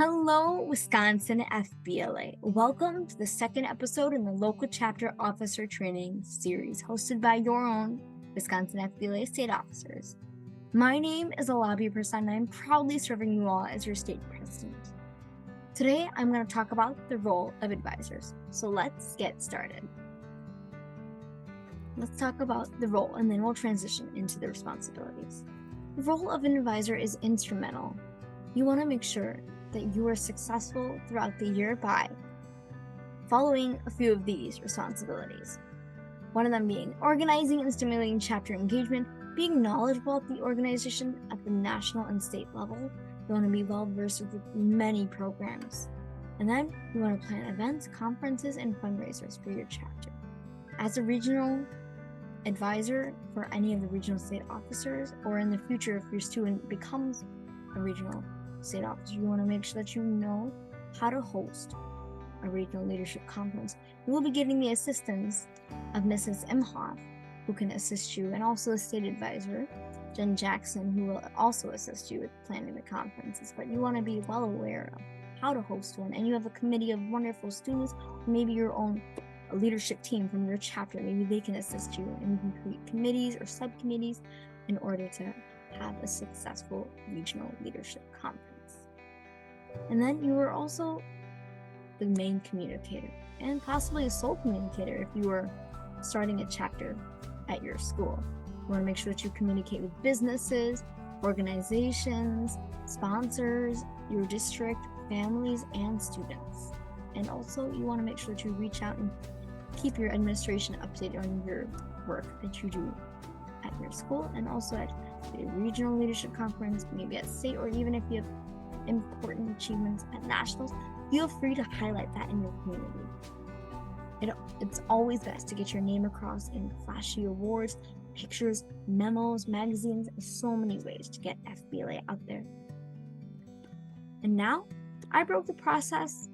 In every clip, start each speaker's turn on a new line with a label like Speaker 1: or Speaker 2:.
Speaker 1: Hello, Wisconsin FBLA. Welcome to the second episode in the local chapter officer training series hosted by your own Wisconsin FBLA state officers. My name is Alabi Prasad and I'm proudly serving you all as your state president. Today, I'm going to talk about the role of advisors. So let's get started. Let's talk about the role and then we'll transition into the responsibilities. The role of an advisor is instrumental. You want to make sure that you are successful throughout the year by following a few of these responsibilities. One of them being organizing and stimulating chapter engagement, being knowledgeable at the organization at the national and state level. You want to be well versed with many programs. And then you want to plan events, conferences, and fundraisers for your chapter. As a regional advisor for any of the regional state officers, or in the future if your student becomes a regional state officer, you want to make sure that you know how to host a regional leadership conference. You will be getting the assistance of Mrs. Imhoff, who can assist you, and also a state advisor, Jen Jackson, who will also assist you with planning the conferences. But you want to be well aware of how to host one, and you have a committee of wonderful students, or maybe your own leadership team from your chapter. Maybe they can assist you, and you can create committees or subcommittees in order to have a successful regional leadership conference. And then you are also the main communicator and possibly a sole communicator if you are starting a chapter at your school. You want to make sure that you communicate with businesses, organizations, sponsors, your district, families, and students. And also you want to make sure that you reach out and keep your administration updated on your work that you do at your school and also at a regional leadership conference, maybe at state, or even if you have important achievements at nationals, feel free to highlight that in your community. It's always best to get your name across in flashy awards, pictures, memos, magazines, and so many ways to get FBLA out there. And now, I broke the process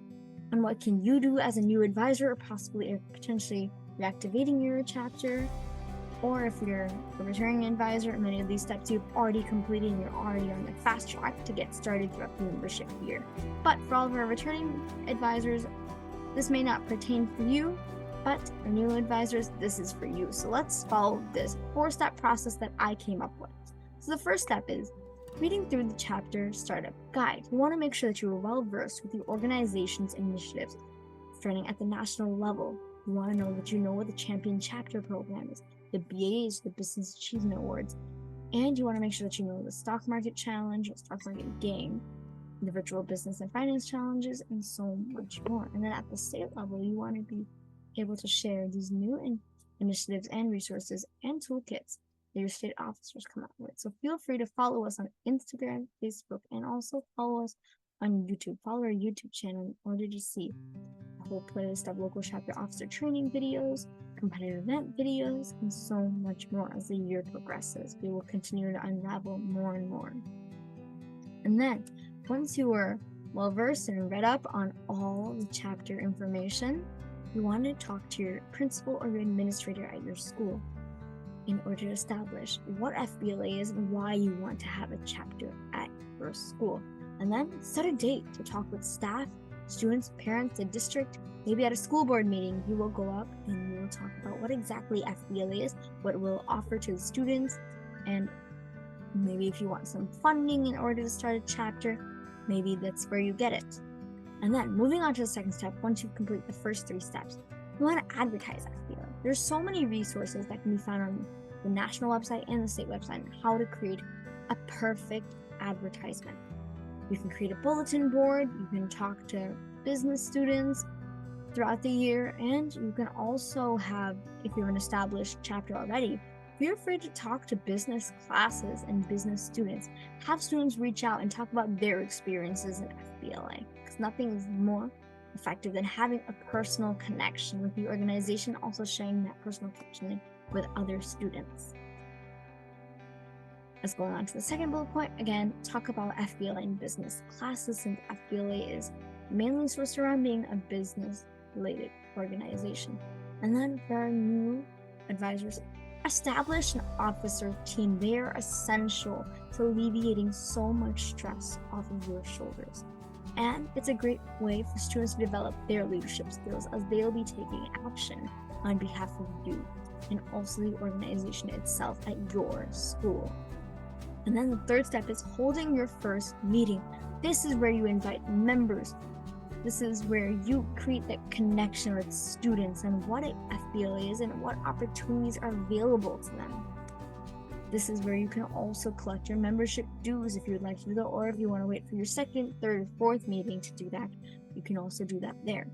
Speaker 1: on what can you do as a new advisor, or possibly potentially reactivating your chapter, or if you're a returning advisor, many of these steps you've already completed and you're already on the fast track to get started throughout the membership year. But for all of our returning advisors, this may not pertain for you, but for new advisors, this is for you. So let's follow this 4-step process that I came up with. So the first step is reading through the chapter startup guide. You want to make sure that you are well versed with the organization's initiatives starting at the national level. You want to know that you know what the Champion Chapter Program is, the BAs, the Business Achievement Awards, and you want to make sure that you know the Stock Market Challenge, the Stock Market Game, the Virtual Business and Finance Challenges, and so much more. And then at the state level, you want to be able to share these new initiatives and resources and toolkits that your state officers come up with. So feel free to follow us on Instagram, Facebook, and also follow us on YouTube. Follow our YouTube channel in order to see a whole playlist of local chapter officer training videos, competitive event videos, and so much more. As the year progresses, we will continue to unravel more and more. And then, once you are well versed and read up on all the chapter information, you want to talk to your principal or your administrator at your school in order to establish what FBLA is and why you want to have a chapter at your school. And then set a date to talk with staff, students, parents, the district. Maybe at a school board meeting, you will go up and you will talk about what exactly FBLA is, what it will offer to the students, and maybe if you want some funding in order to start a chapter, maybe that's where you get it. And then moving on to the second step, once you complete the first 3 steps, you want to advertise FBLA. There's so many resources that can be found on the national website and the state website on how to create a perfect advertisement. You can create a bulletin board, you can talk to business students throughout the year, and you can also have, if you're an established chapter already, feel free to talk to business classes and business students. Have students reach out and talk about their experiences in FBLA, because nothing is more effective than having a personal connection with the organization, also sharing that personal connection with other students. Let's go on to the second bullet point. Again, talk about FBLA in business classes, since FBLA is mainly sourced around being a business-related organization. And then for our new advisors, establish an officer team. They are essential to alleviating so much stress off of your shoulders. And it's a great way for students to develop their leadership skills as they'll be taking action on behalf of you and also the organization itself at your school. And then the third step is holding your first meeting. This is where you invite members. This is where you create that connection with students and what an FBLA is and what opportunities are available to them. This is where you can also collect your membership dues if you would like to do that, or if you want to wait for your second, third, fourth meeting to do that, you can also do that there.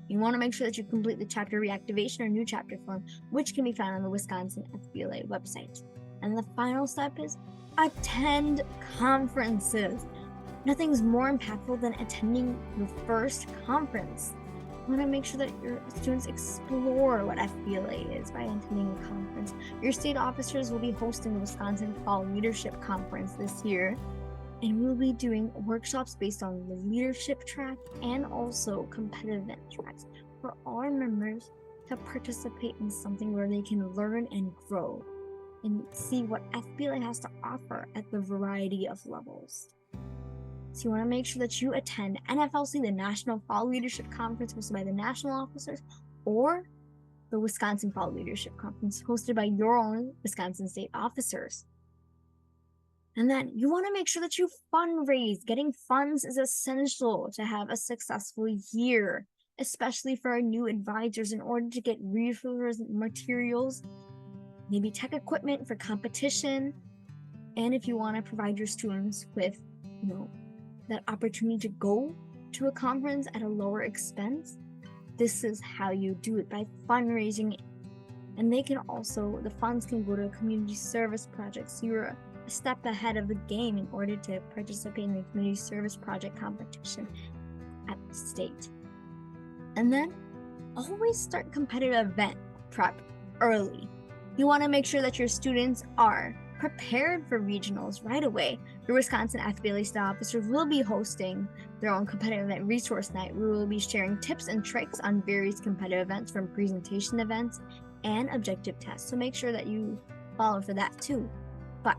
Speaker 1: You want to make sure that you complete the chapter reactivation or new chapter form, which can be found on the Wisconsin FBLA website. And the final step is attend conferences. Nothing's more impactful than attending your first conference. You want to make sure that your students explore what FBLA is by attending a conference. Your state officers will be hosting the Wisconsin Fall Leadership Conference this year, and we'll be doing workshops based on the leadership track and also competitive event tracks for all our members to participate in something where they can learn and grow and see what FBLA has to offer at the variety of levels. So you want to make sure that you attend NFLC, the National Fall Leadership Conference hosted by the national officers, or the Wisconsin Fall Leadership Conference hosted by your own Wisconsin state officers. And then you want to make sure that you fundraise. Getting funds is essential to have a successful year, especially for our new advisors, in order to get resources, materials, maybe tech equipment for competition. And if you want to provide your students with, that opportunity to go to a conference at a lower expense, this is how you do it, by fundraising. And the funds can go to community service projects. So you're a step ahead of the game in order to participate in the community service project competition at the state. And then always start competitive event prep early. You want to make sure that your students are prepared for regionals right away. Your Wisconsin FBLA staff officers will be hosting their own competitive event resource night. We will be sharing tips and tricks on various competitive events, from presentation events and objective tests. So make sure that you follow for that too. But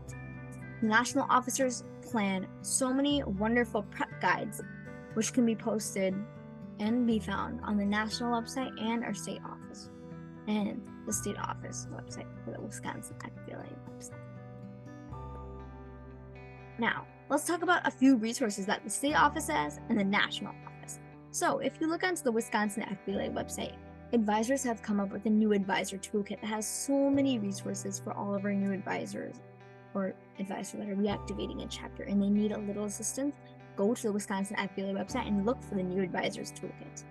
Speaker 1: national officers plan so many wonderful prep guides, which can be posted and be found on the national website and our state office and the state office website for the Wisconsin FBLA website. Now, let's talk about a few resources that the state office has and the national office. So if you look onto the Wisconsin FBLA website, advisors have come up with a new advisor toolkit that has so many resources for all of our new advisors or advisors that are reactivating a chapter and they need a little assistance. Go to the Wisconsin FBLA website and look for the new advisors toolkit.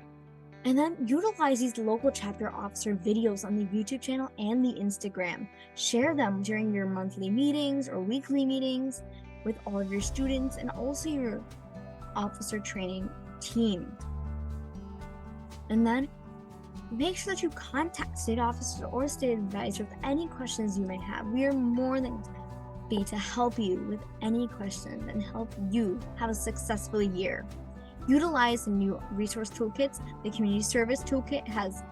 Speaker 1: And then utilize these local chapter officer videos on the YouTube channel and the Instagram. Share them during your monthly meetings or weekly meetings with all of your students and also your officer training team. And then make sure that you contact state officers or state advisors with any questions you may have. We are more than happy to help you with any questions and help you have a successful year. Utilize the new resource toolkits. The community service toolkit has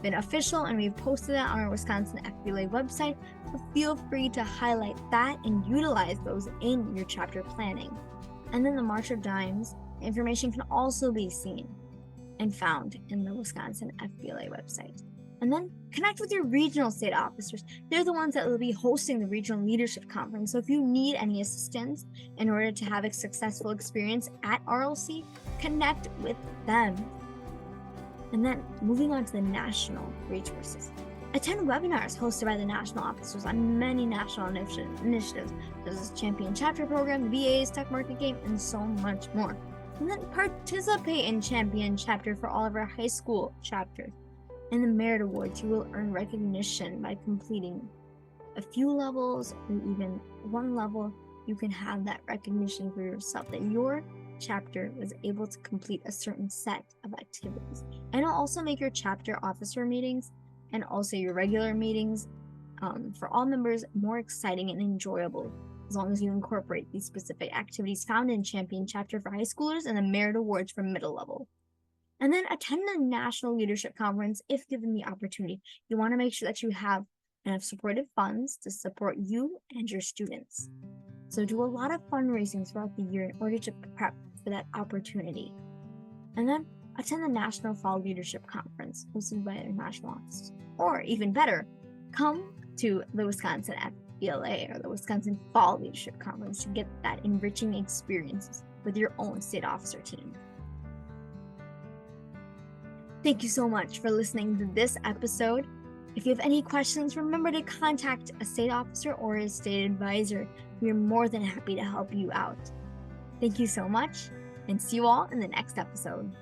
Speaker 1: been official and we've posted that on our Wisconsin FBLA website, so feel free to highlight that and utilize those in your chapter planning. And then the March of Dimes information can also be seen and found in the Wisconsin FBLA website. And then connect with your regional state officers. They're the ones that will be hosting the regional leadership conference. So if you need any assistance in order to have a successful experience at RLC, connect with them. And then moving on to the national resources. Attend webinars hosted by the national officers on many national initiatives, such as Champion Chapter Program, the VA's Tech Market Game, and so much more. And then participate in Champion Chapter for all of our high school chapters. In the Merit Awards, you will earn recognition by completing a few levels or even one level. You can have that recognition for yourself that your chapter was able to complete a certain set of activities. And it'll also make your chapter officer meetings and also your regular meetings for all members more exciting and enjoyable, as long as you incorporate these specific activities found in Champion Chapter for high schoolers and the Merit Awards for middle level. And then attend the National Leadership Conference if given the opportunity. You want to make sure that you have enough supportive funds to support you and your students. So do a lot of fundraising throughout the year in order to prep for that opportunity. And then attend the National Fall Leadership Conference hosted by the national office. Or even better, come to the Wisconsin FBLA, or the Wisconsin Fall Leadership Conference, to get that enriching experiences with your own state officer team. Thank you so much for listening to this episode. If you have any questions, remember to contact a state officer or a state advisor. We are more than happy to help you out. Thank you so much, and see you all in the next episode.